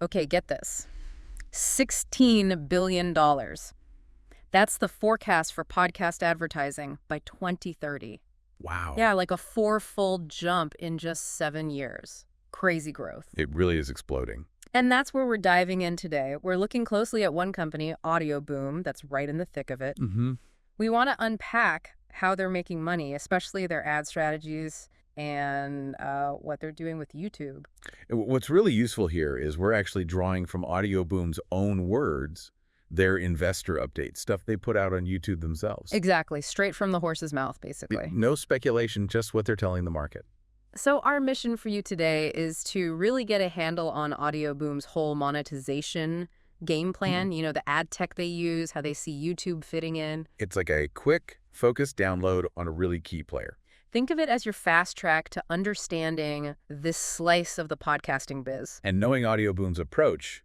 Okay, get this. $16 billion. That's the forecast for podcast advertising by 2030. Wow. Yeah, like a fourfold jump in just 7 years. Crazy growth. It really is exploding. And that's where we're diving in today. We're looking closely at one company, audioboom, that's right in the thick of it. Mm-hmm. We want to unpack how they're making money, especially their ad strategies and what they're doing with YouTube. What's really useful here is we're actually drawing from Audioboom's own words, their investor update, stuff they put out on YouTube themselves. Exactly, straight from the horse's mouth, basically. No speculation, just what they're telling the market. So our mission for you today is to really get a handle on Audioboom's whole monetization game plan, the ad tech they use, how they see YouTube fitting in. It's like a quick, focused download on a really key player. Think of it as your fast track to understanding this slice of the podcasting biz. And knowing Audioboom's approach,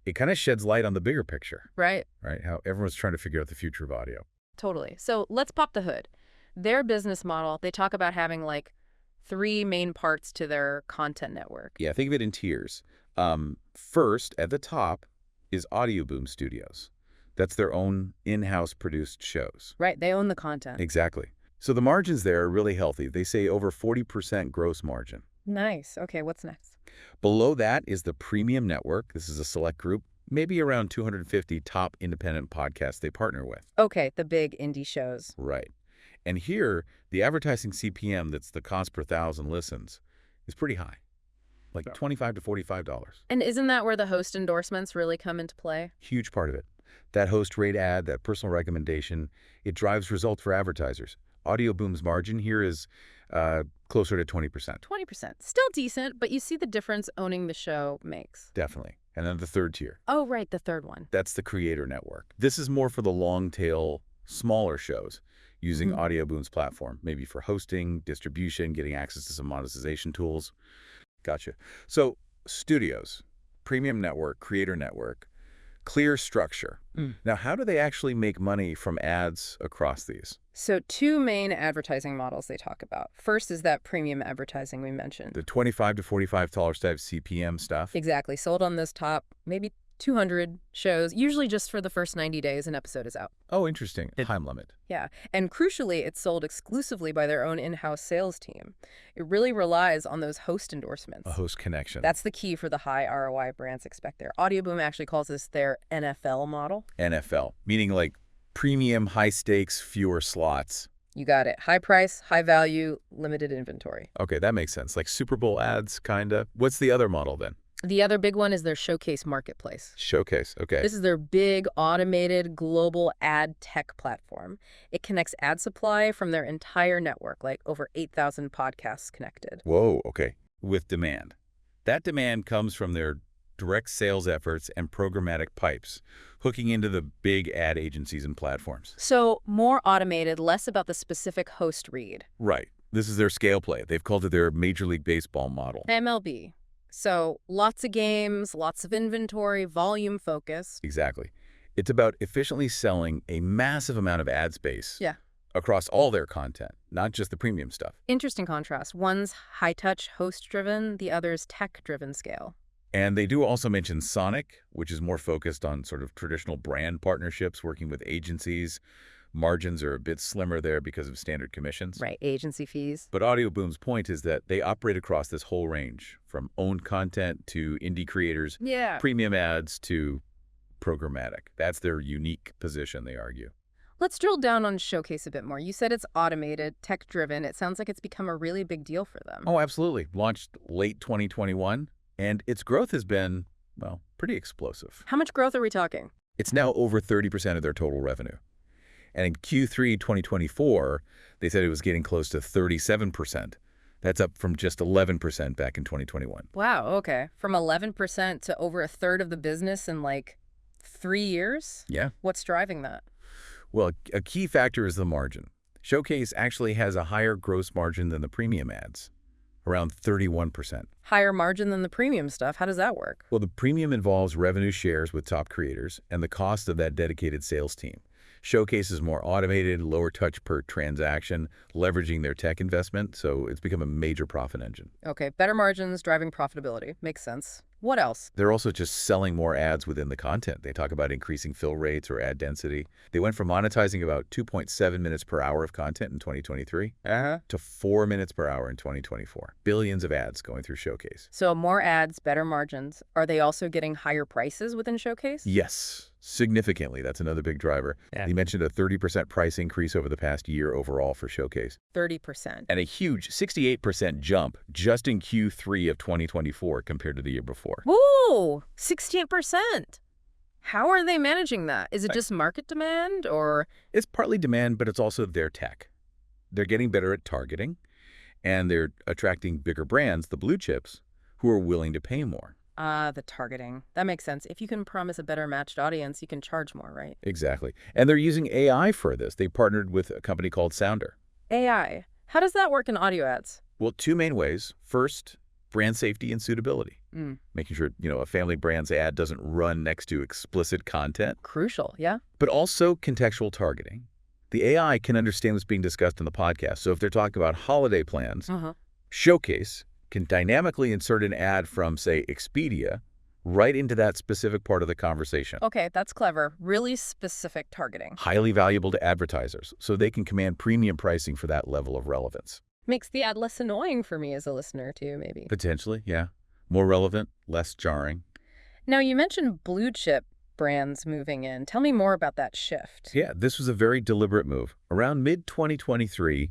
it kind of sheds light on the bigger picture, Right. right? How everyone's trying to figure out the future of audio. Totally. So let's pop the hood. Their business model, they talk about having like 3 main parts to their content network. Yeah, think of it in tiers. First, at the top, is Audioboom Studios. That's their own in-house produced shows. Right. They own the content. Exactly. So the margins there are really healthy. They say over 40% gross margin. Nice. Okay, what's next? Below that is the Premium Network. This is a select group, maybe around 250 top independent podcasts they partner with. Okay, the big indie shows. Right. And here, the advertising CPM, that's the cost per thousand listens, is pretty high, like $25 to $45. And isn't that where the host endorsements really come into play? Huge part of it. That host rate ad, that personal recommendation, it drives results for advertisers. Audioboom's margin here is closer to 20%. 20%. Still decent, but you see the difference owning the show makes. Definitely. And then the third tier. Oh, right, the third one. That's the Creator Network. This is more for the long tail, smaller shows using Audioboom's platform, maybe for hosting, distribution, getting access to some monetization tools. Gotcha. So studios, Premium Network, Creator Network, clear structure. Now, how do they actually make money from ads across these? So 2 main advertising models they talk about. First is that premium advertising we mentioned. The $25 to $45 type CPM stuff? Exactly. Sold on those top, maybe 200 shows, usually just for the first 90 days an episode is out. Oh, interesting. Time limit. Yeah. And crucially, it's sold exclusively by their own in-house sales team. It really relies on those host endorsements. A host connection. That's the key for the high ROI brands expect there. Audioboom actually calls this their NFL model. NFL, meaning like premium, high stakes, fewer slots. You got it. High price, high value, limited inventory. Okay, that makes sense. Like Super Bowl ads, kind of. What's the other model then? The other big one is their Showcase marketplace. Showcase, okay. This is their big, automated, global ad tech platform. It connects ad supply from their entire network, like over 8,000 podcasts connected. Whoa, okay. With demand. That demand comes from their direct sales efforts and programmatic pipes, hooking into the big ad agencies and platforms. So more automated, less about the specific host read. Right. This is their scale play. They've called it their Major League Baseball model. MLB. So lots of games, lots of inventory, volume focused. Exactly. It's about efficiently selling a massive amount of ad space Yeah. across all their content, not just the premium stuff. Interesting contrast. One's high-touch, host-driven, the other's tech-driven scale. And they do also mention Sonic, which is more focused on sort of traditional brand partnerships, working with agencies. Margins are a bit slimmer there because of standard commissions. Right, agency fees. But Audioboom's point is that they operate across this whole range, from owned content to indie creators, Yeah. premium ads to programmatic. That's their unique position, they argue. Let's drill down on Showcase a bit more. You said it's automated, tech-driven. It sounds like it's become a really big deal for them. Oh, absolutely. Launched late 2021, and its growth has been, well, pretty explosive. How much growth are we talking? It's now over 30% of their total revenue. And in Q3 2024, they said it was getting close to 37%. That's up from just 11% back in 2021. Wow, okay. From 11% to over a third of the business in like 3 years? Yeah. What's driving that? Well, a key factor is the margin. Showcase actually has a higher gross margin than the premium ads, around 31%. Higher margin than the premium stuff. How does that work? Well, the premium involves revenue shares with top creators and the cost of that dedicated sales team. Showcase is more automated, lower touch per transaction, leveraging their tech investment, so it's become a major profit engine. Okay, better margins driving profitability. Makes sense. What else? They're also just selling more ads within the content. They talk about increasing fill rates or ad density. They went from monetizing about 2.7 minutes per hour of content in 2023 to 4 minutes per hour in 2024. Billions of ads going through Showcase. So more ads, better margins. Are they also getting higher prices within Showcase? Yes, significantly. That's another big driver. Yeah. He mentioned a 30% price increase over the past year overall for Showcase. 30%. And a huge 68% jump just in Q3 of 2024 compared to the year before. Woo! 68%. How are they managing that? Is it just market demand or? It's partly demand, but it's also their tech. They're getting better at targeting, and they're attracting bigger brands, the blue chips, who are willing to pay more. The targeting. That makes sense. If you can promise a better matched audience, you can charge more, right? Exactly. And they're using AI for this. They partnered with a company called Sounder. AI. How does that work in audio ads? Well, two main ways. First, brand safety and suitability. Making sure, a family brand's ad doesn't run next to explicit content. Crucial, yeah? But also contextual targeting. The AI can understand what's being discussed in the podcast. So if they're talking about holiday plans, Showcase can dynamically insert an ad from, say, Expedia right into that specific part of the conversation. Okay, that's clever. Really specific targeting. Highly valuable to advertisers, so they can command premium pricing for that level of relevance. Makes the ad less annoying for me as a listener, too, maybe. Potentially, yeah. More relevant, less jarring. Now, you mentioned blue chip brands moving in. Tell me more about that shift. Yeah, this was a very deliberate move. Around mid-2023,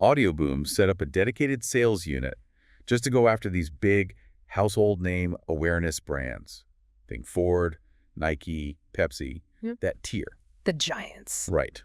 Audioboom set up a dedicated sales unit just to go after these big household name awareness brands. Think Ford, Nike, Pepsi, that tier. The giants. Right.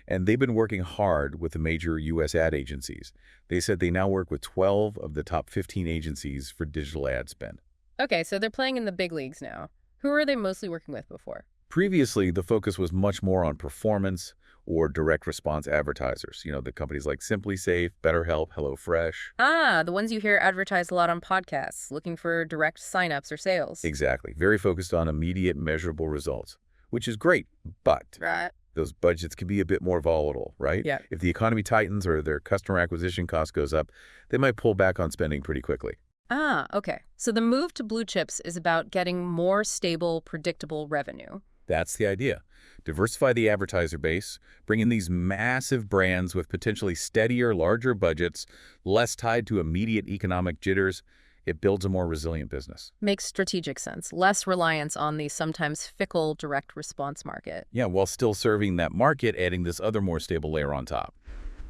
And they've been working hard with the major U.S. ad agencies. They said they now work with 12 of the top 15 agencies for digital ad spend. Okay, so they're playing in the big leagues now. Who were they mostly working with before? Previously, the focus was much more on performance or direct response advertisers. The companies like Simply Safe, BetterHelp, HelloFresh. Ah, the ones you hear advertised a lot on podcasts, looking for direct signups or sales. Exactly. Very focused on immediate measurable results, which is great, but Right. those budgets can be a bit more volatile, right? Yeah. If the economy tightens or their customer acquisition cost goes up, they might pull back on spending pretty quickly. Ah, okay. So the move to blue chips is about getting more stable, predictable revenue. That's the idea. Diversify the advertiser base, bring in these massive brands with potentially steadier, larger budgets, less tied to immediate economic jitters. It builds a more resilient business. Makes strategic sense. Less reliance on the sometimes fickle direct response market. Yeah, while still serving that market, adding this other more stable layer on top.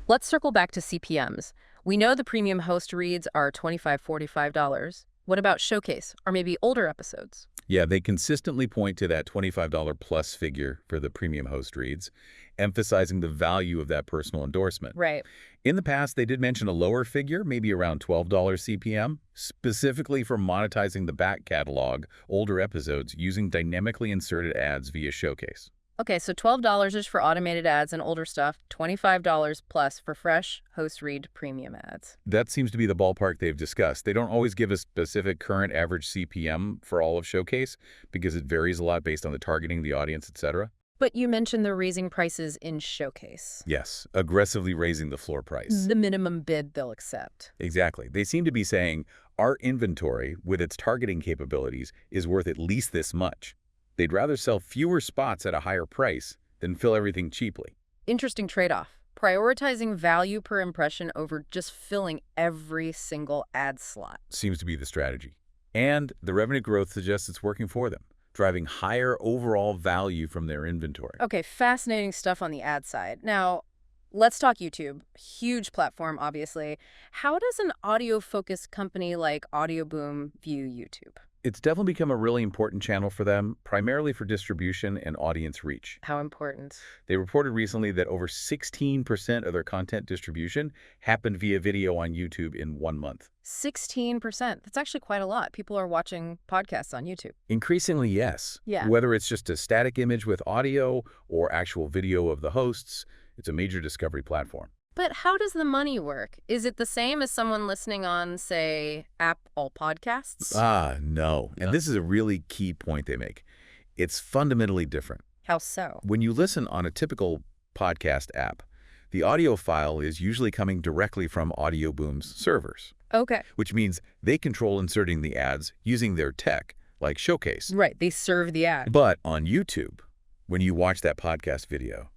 Let's circle back to CPMs. We know the premium host reads are $25, $45. What about Showcase, or maybe older episodes? Yeah, they consistently point to that $25 plus figure for the premium host reads, emphasizing the value of that personal endorsement. Right. In the past, they did mention a lower figure, maybe around $12 CPM, specifically for monetizing the back catalog, older episodes, using dynamically inserted ads via Showcase. Okay, so $12 is for automated ads and older stuff, $25 plus for fresh host read premium ads. That seems to be the ballpark they've discussed. They don't always give a specific current average CPM for all of Showcase because it varies a lot based on the targeting, the audience, etc. But you mentioned they're raising prices in Showcase. Yes, aggressively raising the floor price. The minimum bid they'll accept. Exactly. They seem to be saying our inventory, with its targeting capabilities, is worth at least this much. They'd rather sell fewer spots at a higher price than fill everything cheaply. Interesting trade-off. Prioritizing value per impression over just filling every single ad slot. Seems to be the strategy. And the revenue growth suggests it's working for them, driving higher overall value from their inventory. Okay, fascinating stuff on the ad side. Now, let's talk YouTube. Huge platform, obviously. How does an audio-focused company like Audioboom view YouTube? It's definitely become a really important channel for them, primarily for distribution and audience reach. How important? They reported recently that over 16% of their content distribution happened via video on YouTube in 1 month. 16%. That's actually quite a lot. People are watching podcasts on YouTube. Increasingly, yes. Yeah. Whether it's just a static image with audio or actual video of the hosts, it's a major discovery platform. But how does the money work? Is it the same as someone listening on, say, Apple Podcasts? No. And this is a really key point they make. It's fundamentally different. How so? When you listen on a typical podcast app, the audio file is usually coming directly from Audioboom's servers. Okay. which means they control inserting the ads using their tech, like Showcase. Right. They serve the ad. But on YouTube, when you watch that podcast video,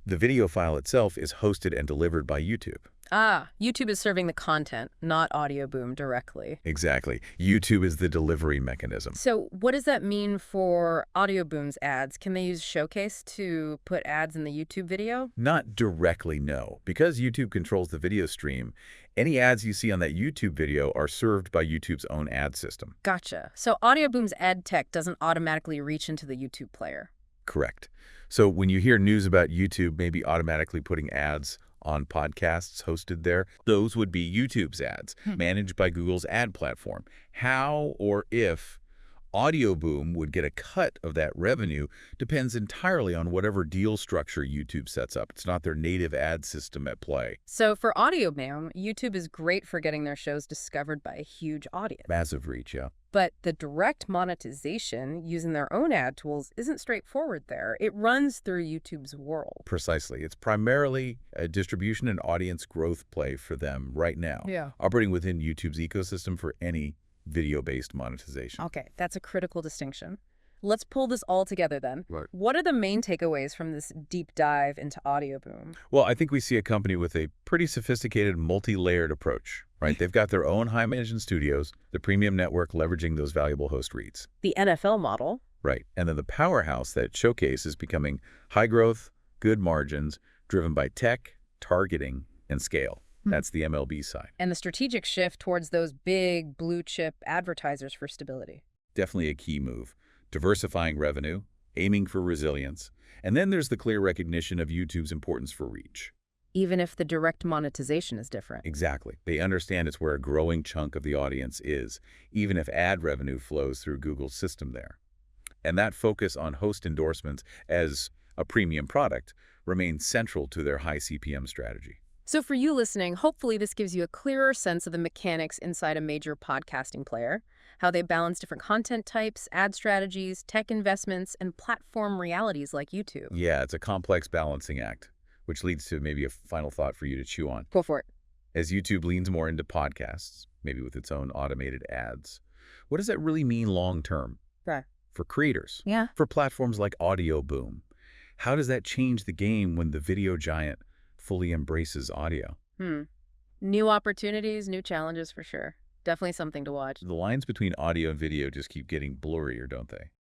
the video file itself is hosted and delivered by YouTube. Ah, YouTube is serving the content, not audioboom directly. Exactly. YouTube is the delivery mechanism. So what does that mean for audioboom's ads? Can they use Showcase to put ads in the YouTube video? Not directly, no. Because YouTube controls the video stream, any ads you see on that YouTube video are served by YouTube's own ad system. Gotcha. So audioboom's ad tech doesn't automatically reach into the YouTube player. Correct. So when you hear news about YouTube maybe automatically putting ads on podcasts hosted there, those would be YouTube's ads, managed by Google's ad platform. How or if Audioboom would get a cut of that revenue depends entirely on whatever deal structure YouTube sets up. It's not their native ad system at play. So for audioboom, YouTube is great for getting their shows discovered by a huge audience. Massive reach, yeah. But the direct monetization using their own ad tools isn't straightforward there. It runs through YouTube's world. Precisely. It's primarily a distribution and audience growth play for them right now, Yeah. operating within YouTube's ecosystem for any video-based monetization. Okay, that's a critical distinction. Let's pull this all together then. Right. What are the main takeaways from this deep dive into audioboom? Well, I think we see a company with a pretty sophisticated, multi-layered approach, right? They've got their own high-management studios, the premium network leveraging those valuable host reads. The NFL model. Right. And then the powerhouse that Showcase is becoming high growth, good margins, driven by tech, targeting, and scale. That's the MLB side. And the strategic shift towards those big blue-chip advertisers for stability. Definitely a key move. Diversifying revenue, aiming for resilience, and then there's the clear recognition of YouTube's importance for reach. Even if the direct monetization is different. Exactly. They understand it's where a growing chunk of the audience is, even if ad revenue flows through Google's system there. And that focus on host endorsements as a premium product remains central to their high CPM strategy. So for you listening, hopefully this gives you a clearer sense of the mechanics inside a major podcasting player, how they balance different content types, ad strategies, tech investments, and platform realities like YouTube. Yeah, it's a complex balancing act, which leads to maybe a final thought for you to chew on. Go for it. As YouTube leans more into podcasts, maybe with its own automated ads, what does that really mean long-term? Right. For creators? Yeah. For platforms like Audioboom? How does that change the game when the video giant fully embraces audio? New opportunities, new challenges for sure. Definitely something to watch. The lines between audio and video just keep getting blurrier, don't they?